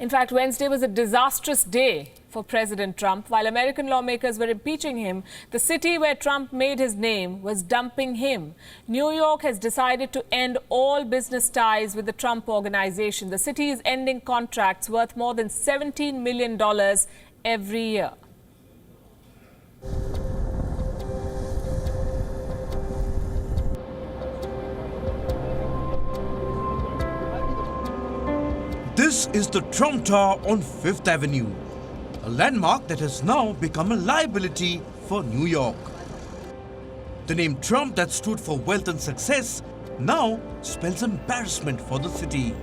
In fact, Wednesday was a disastrous day for President Trump. While American lawmakers were impeaching him, the city where Trump made his name was dumping him. New York has decided to end all business ties with the Trump organization. The city is ending contracts worth more than $17 million every year. This is the Trump Tower on Fifth Avenue, a landmark that has now become a liability for New York. The name Trump that stood for wealth and success now spells embarrassment for the city.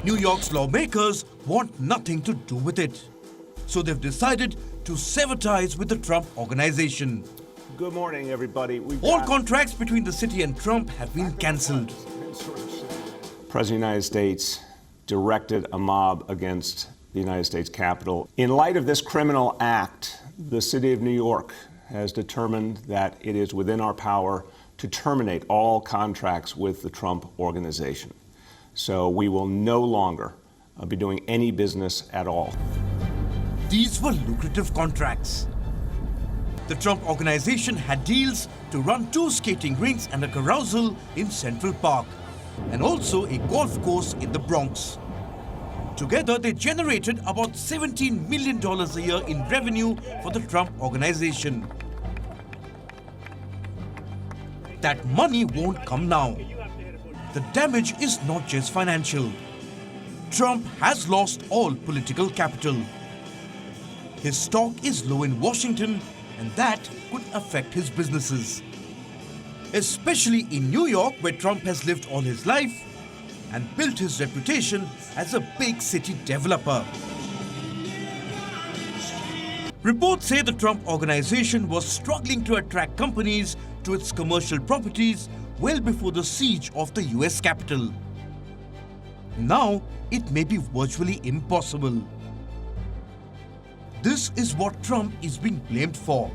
New York's lawmakers want nothing to do with it, so they've decided to sever ties with the Trump organization. Good morning, everybody. All contracts between the city and Trump have been cancelled. The President of the United States directed a mob against the United States Capitol. In light of this criminal act, the City of New York has determined that it is within our power to terminate all contracts with the Trump organization. So we will no longer be doing any business at all. These were lucrative contracts. The Trump organization had deals to run 2 skating rinks and a carousel in Central Park, and also a golf course in the Bronx. Together, they generated about $17 million a year in revenue for the Trump organization. That money won't come now. The damage is not just financial. Trump has lost all political capital. His stock is low in Washington, and that could affect his businesses. Especially in New York, where Trump has lived all his life and built his reputation as a big city developer. Reports say the Trump organization was struggling to attract companies to its commercial properties well before the siege of the US Capitol. Now, it may be virtually impossible. This is what Trump is being blamed for: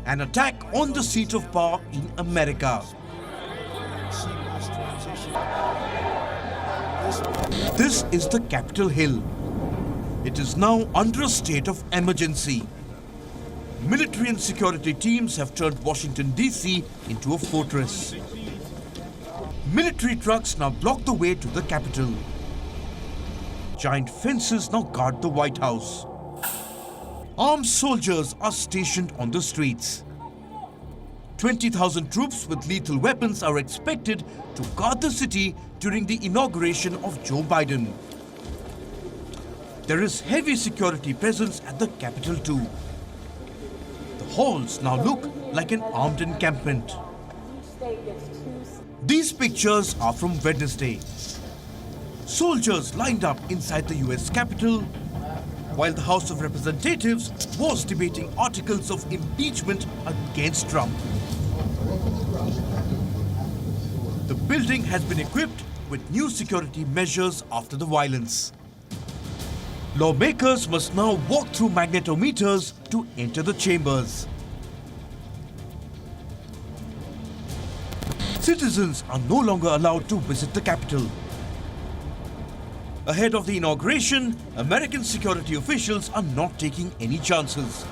an attack on the seat of power in America. This is the Capitol Hill. It is now under a state of emergency. Military and security teams have turned Washington, D.C. into a fortress. Military trucks now block the way to the Capitol. Giant fences now guard the White House. Armed soldiers are stationed on the streets. 20,000 troops with lethal weapons are expected to guard the city during the inauguration of Joe Biden. There is heavy security presence at the Capitol too. The halls now look like an armed encampment. These pictures are from Wednesday. Soldiers lined up inside the US Capitol, while the House of Representatives was debating articles of impeachment against Trump. The building has been equipped with new security measures after the violence. Lawmakers must now walk through magnetometers to enter the chambers. Citizens are no longer allowed to visit the Capitol. Ahead of the inauguration, American security officials are not taking any chances.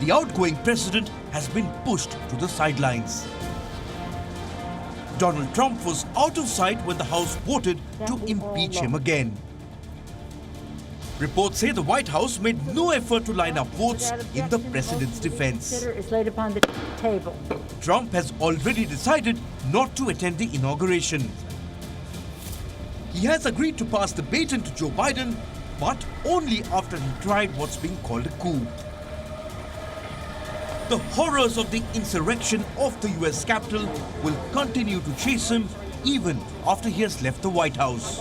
The outgoing president has been pushed to the sidelines. Donald Trump was out of sight when the House voted to impeach him again. Reports say the White House made no effort to line up votes in the president's defense. Trump has already decided not to attend the inauguration. He has agreed to pass the baton to Joe Biden, but only after he tried what's being called a coup. The horrors of the insurrection of the US Capitol will continue to chase him even after he has left the White House.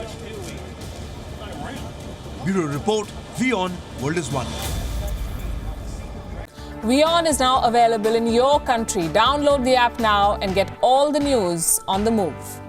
Bureau Report, WION World is One. WION is now available in your country. Download the app now and get all the news on the move.